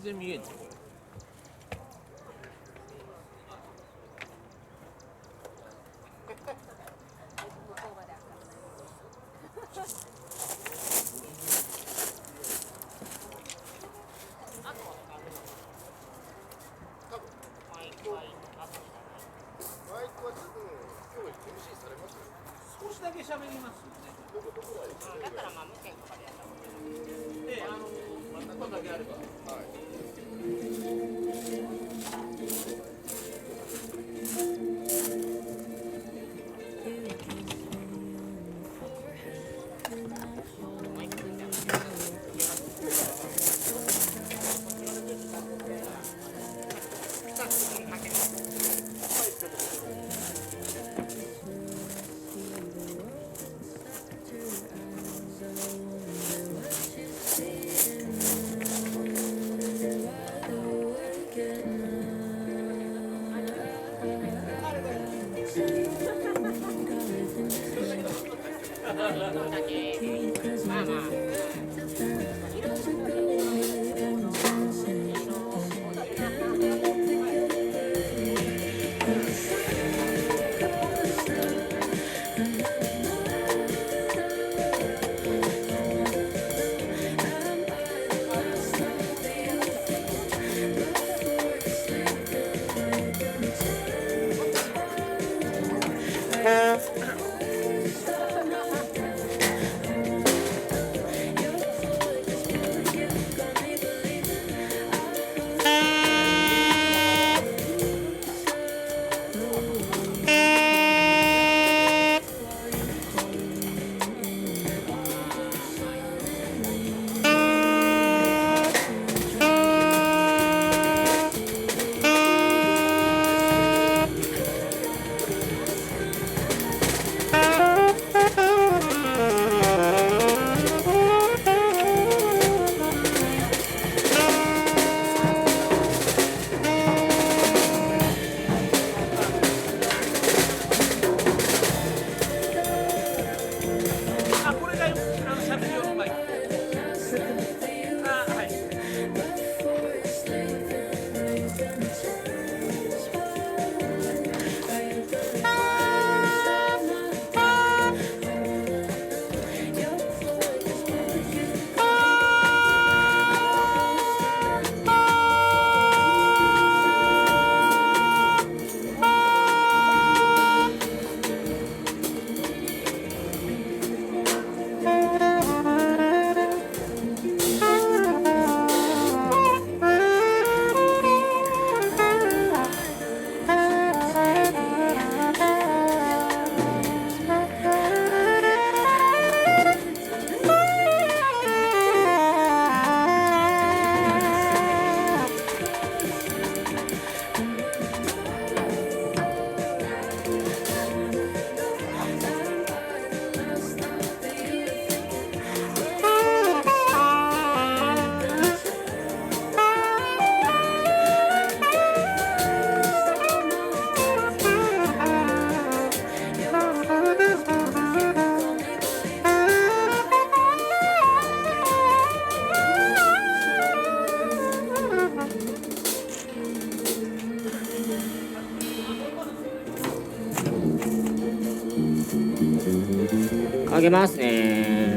全然見えんのこれ。少しだけ喋りますよね。だからまあ無線とかでやった方がいい。で、真ん中だけあれば。はい。まあまあ。あげますね。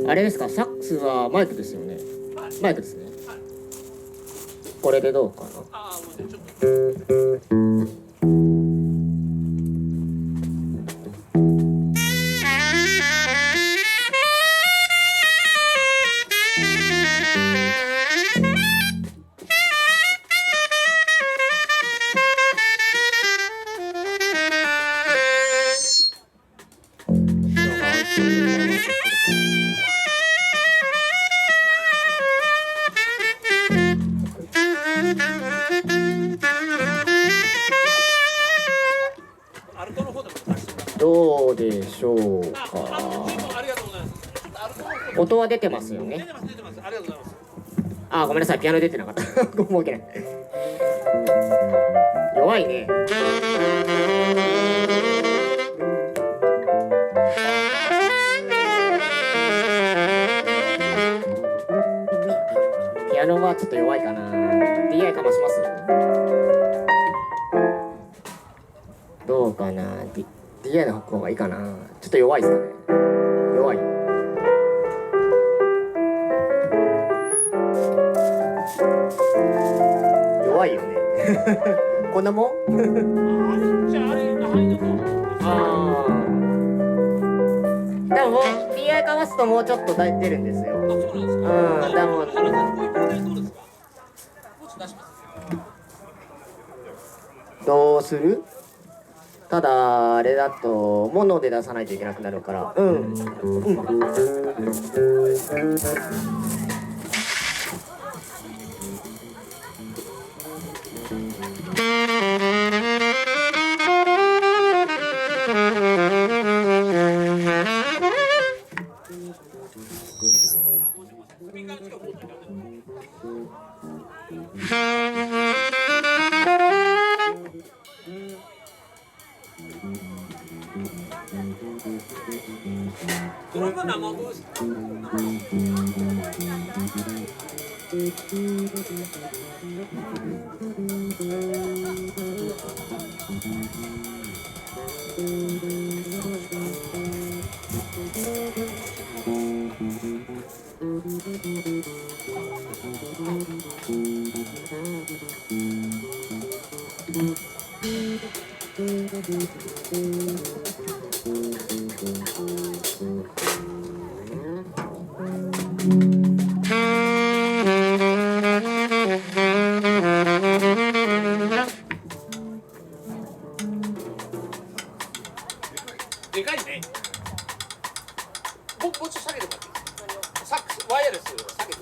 あれですか、サックスはマイクですよね。マイクですね。これでどうかな。ちょっとアルトの方でも出してもらって。どうでしょう十分か。ありがとうございます。ちょっとアルトの方で音は出てますよね。出てます出てます。ありがとうございます。あ、ごめんなさい、ピアノ出てなかった。ごめんなさい。弱いね。ピアノはちょっと弱いかな。DI かまします。どうかな。DI の方がいいかな。ちょっと弱いですかね。弱い。弱いよね。こんなもん？あれじゃああれないのか。ああ。でももう DI かますともうちょっと出るんですよ。あ、そうなんですか。うん、でも原さんこういう問題どうですか。もうちょっと出します。どうする？ただあれだとモノで出さないといけなくなるから。うん。うん。ドラムは生声ですか。でかいね。もうちょっと下げてもらっていいですか。サックスワイヤレス下げてもらって。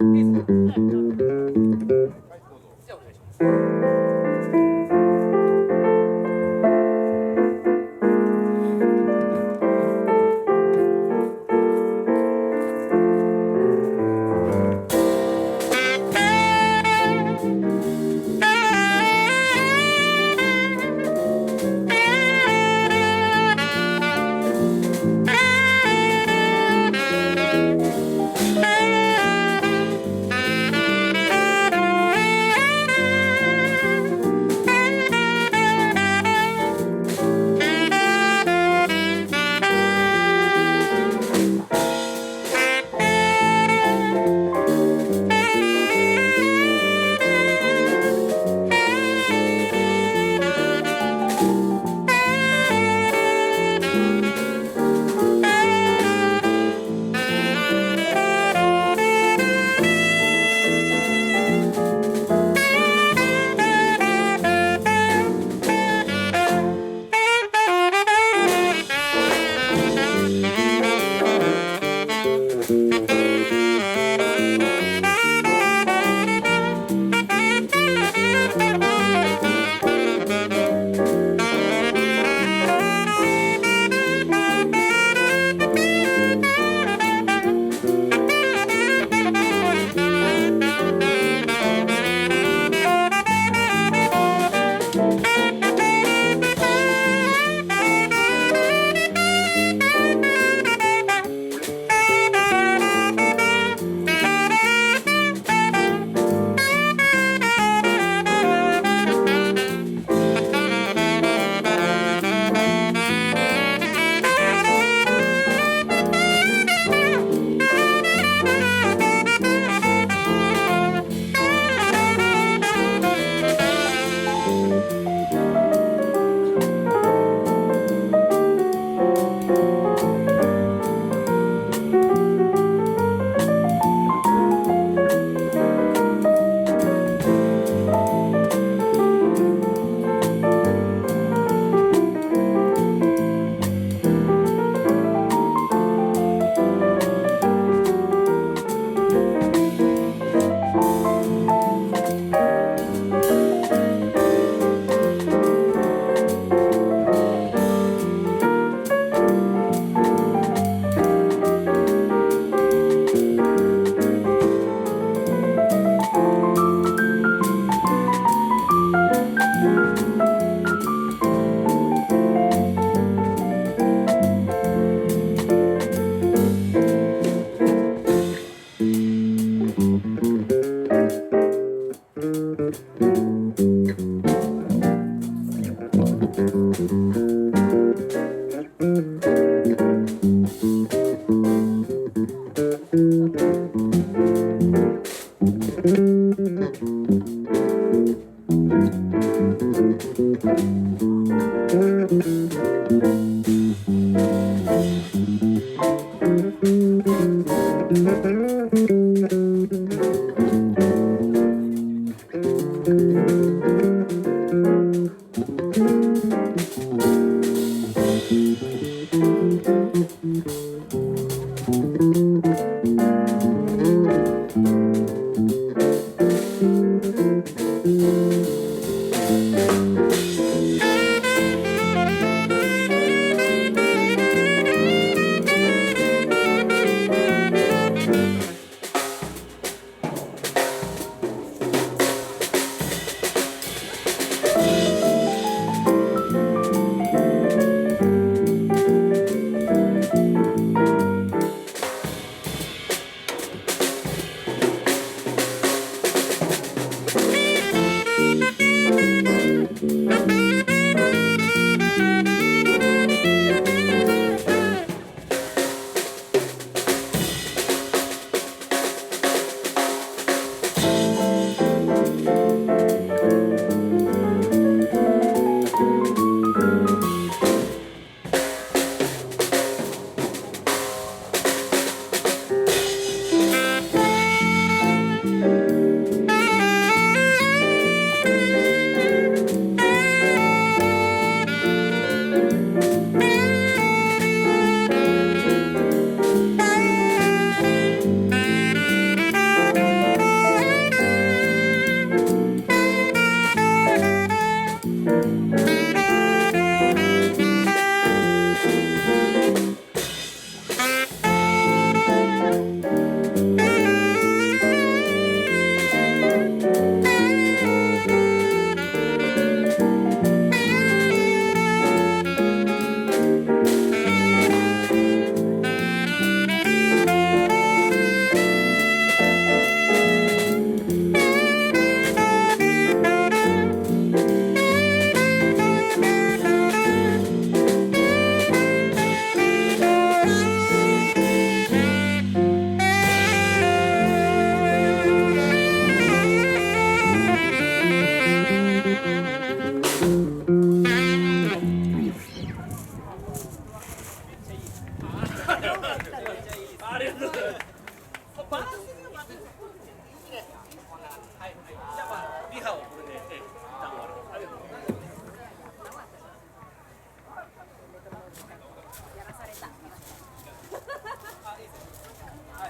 じゃあお願いします。バランスがまずいいいね。はい、じゃあまあリハをこれで一旦終わる。ありがとうございます。やらされた。あ、いいですね。はい。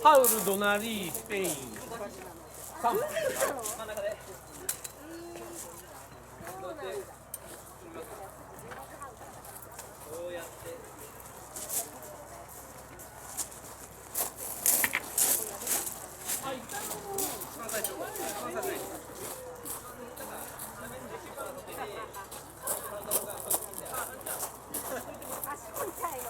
ハウル、ドナリー、スペイン。真ん中で。こうやって。あ、一旦一番最初。一番最初に。足痛いの。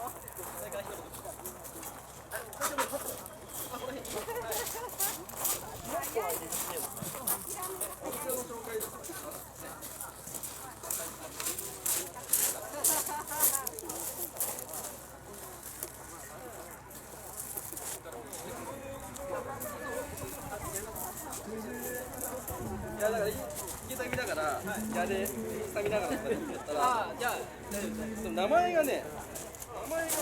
いやだから池崎だからやで下見ながらやったらあ、じゃあ大丈夫です。名前がね名前が